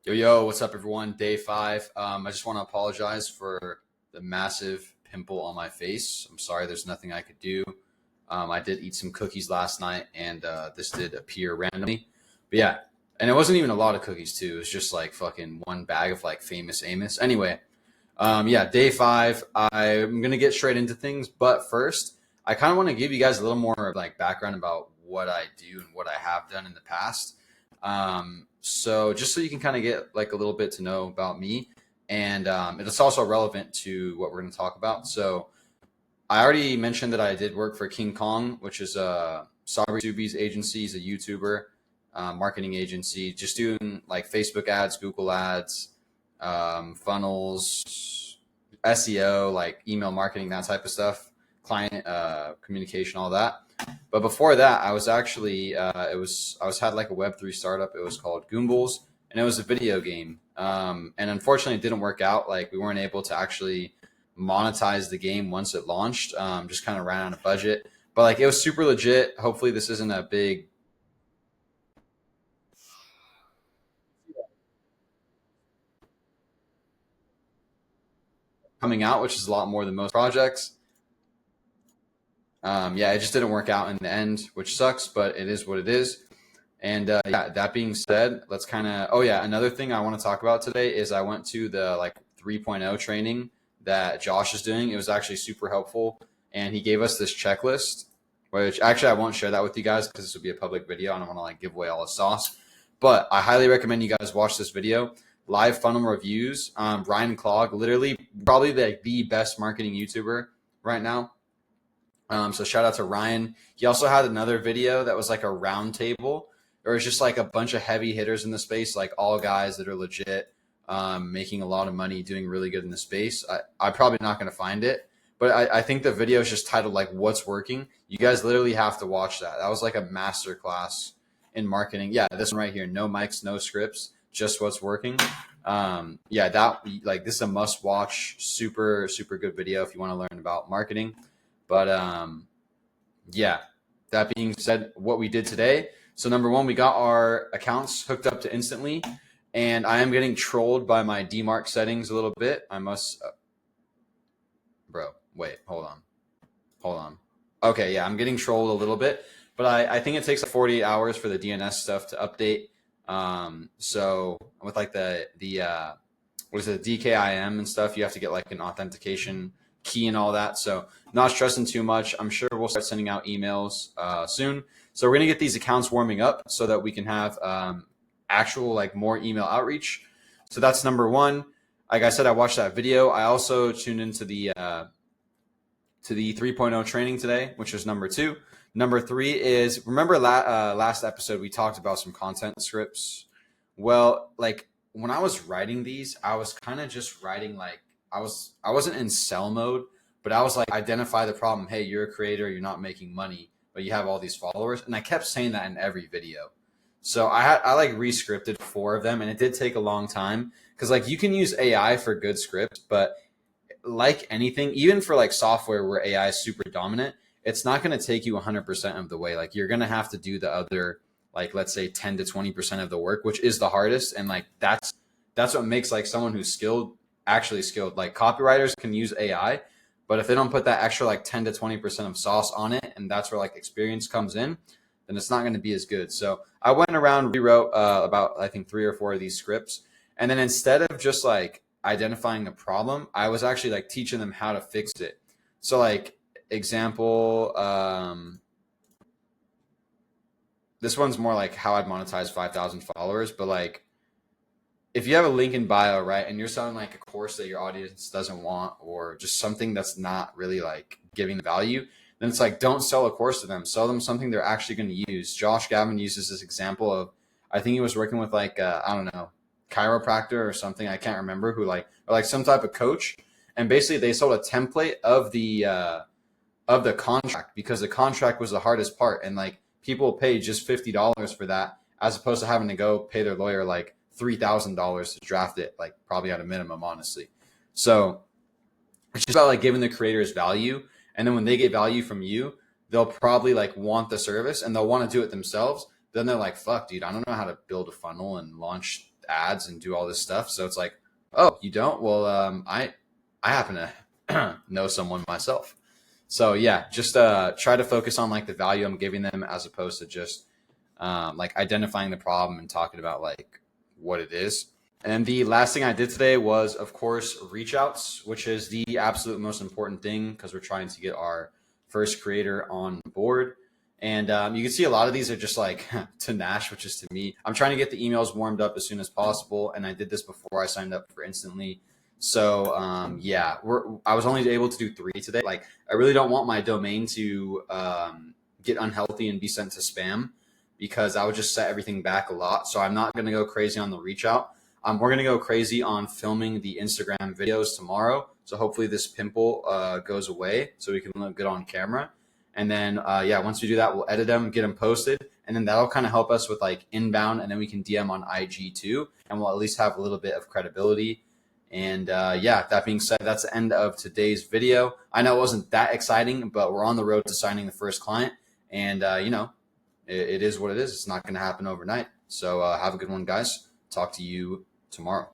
Yo, what's up, everyone? Day 5. I just want to apologize for the massive pimple on my face. I'm sorry, there's nothing I could do. I did eat some cookies last night, and this did appear randomly. But yeah, and it wasn't even a lot of cookies, too. It was just like fucking one bag of like Famous Amos. Anyway, yeah, day 5. I'm going to get straight into things. But first, I kind of want to give you guys a little more like background about what I do and what I have done in the past. So just so you can kind of get like a little bit to know about me, and it's also relevant to what we're going to talk about. So I already mentioned that I did work for King Kong, which is Sabri Suby's agency. He's a YouTuber, marketing agency, just doing like Facebook ads, Google ads, funnels, SEO, like email marketing, that type of stuff, client communication, all that. But before that, I was actually I was had like a Web3 startup. It was called Goombles, and it was a video game. And unfortunately, it didn't work out. Like we weren't able to actually monetize the game once it launched. Just kind of ran out of budget. But like it was super legit. Hopefully, this isn't a big coming out, which is a lot more than most projects. Yeah, it just didn't work out in the end, which sucks, but it is what it is. And yeah, that being said, let's kind of. Oh yeah, another thing I want to talk about today is I went to the like 3.0 training that Josh is doing. It was actually super helpful, and he gave us this checklist, which actually I won't share that with you guys because this will be a public video. I don't want to like give away all the sauce, but I highly recommend you guys watch this video. Live funnel reviews. Ryan Clogg, literally probably the best marketing YouTuber right now. So shout out to Ryan. He also had another video that was like a round table. Or it's just like a bunch of heavy hitters in the space, like all guys that are legit, making a lot of money, doing really good in the space. I'm probably not going to find it, but I think the video is just titled like "What's Working." You guys literally have to watch that. That was like a master class in marketing. Yeah, this one right here, no mics, no scripts, just what's working. Yeah, that like this is a must watch, super super good video if you want to learn about marketing. But yeah, that being said, what we did today. So number one, we got our accounts hooked up to Instantly, and I am getting trolled by my DMARC settings a little bit. I must, bro, wait, hold on. Okay, yeah, I'm getting trolled a little bit, but I think it takes like 48 hours for the DNS stuff to update. So with like the what is it, DKIM and stuff, you have to get like an authentication key and all that. So not stressing too much. I'm sure we'll start sending out emails soon. So we're going to get these accounts warming up so that we can have actual like more email outreach. So that's number one. Like I said, I watched that video. I also tuned into the 3.0 training today, which is number 2. Number 3 is, remember last episode we talked about some content scripts. Well, like when I was writing these, I was kind of just writing like I wasn't in sell mode, but I was like identify the problem. Hey, you're a creator, you're not making money, but you have all these followers, and I kept saying that in every video. So I like re-scripted 4 of them, and it did take a long time because like you can use AI for good scripts, but like anything, even for like software where AI is super dominant, it's not going to take you 100% of the way. Like you're going to have to do the other, like let's say 10 to 20% of the work, which is the hardest. And like that's what makes like someone who's skilled actually skilled. Like copywriters can use AI, but if they don't put that extra like 10 to 20% of sauce on it, and that's where like experience comes in, then it's not going to be as good. So I went around, rewrote about I think 3 or 4 of these scripts, and then instead of just like identifying a problem, I was actually like teaching them how to fix it. So like example, this one's more like how I'd monetize 5,000 followers, but like if you have a link in bio, right, and you're selling like a course that your audience doesn't want, or just something that's not really like giving value, then it's like don't sell a course to them. Sell them something they're actually going to use. Josh Gavin uses this example of, I think he was working with like I don't know, chiropractor or something, I can't remember, who like, or like some type of coach, and basically they sold a template of the contract because the contract was the hardest part, and like people pay just $50 for that as opposed to having to go pay their lawyer like $3,000 to draft it, like probably at a minimum, honestly. So it's just about like giving the creators value, and then when they get value from you, they'll probably like want the service and they'll want to do it themselves. Then they're like, fuck, dude, I don't know how to build a funnel and launch ads and do all this stuff. So it's like, oh, you don't? Well, I happen to know someone myself. So yeah, just try to focus on like the value I'm giving them as opposed to just like identifying the problem and talking about like what it is. And the last thing I did today was, of course, reach outs, which is the absolute most important thing because we're trying to get our first creator on board. And you can see a lot of these are just like to Nash, which is to me. I'm trying to get the emails warmed up as soon as possible. And I did this before I signed up for Instantly. So yeah, I was only able to do 3 today. Like I really don't want my domain to get unhealthy and be sent to spam because I would just set everything back a lot. So I'm not going to go crazy on the reach out. We're going to go crazy on filming the Instagram videos tomorrow. So hopefully this pimple goes away so we can look good on camera. And then, yeah, once we do that, we'll edit them, get them posted. And then that'll kind of help us with like inbound. And then we can DM on IG too. And we'll at least have a little bit of credibility. And yeah, that being said, that's the end of today's video. I know it wasn't that exciting, but we're on the road to signing the first client. And, you know, it is what it is. It's not going to happen overnight. So have a good one, guys. Talk to you tomorrow.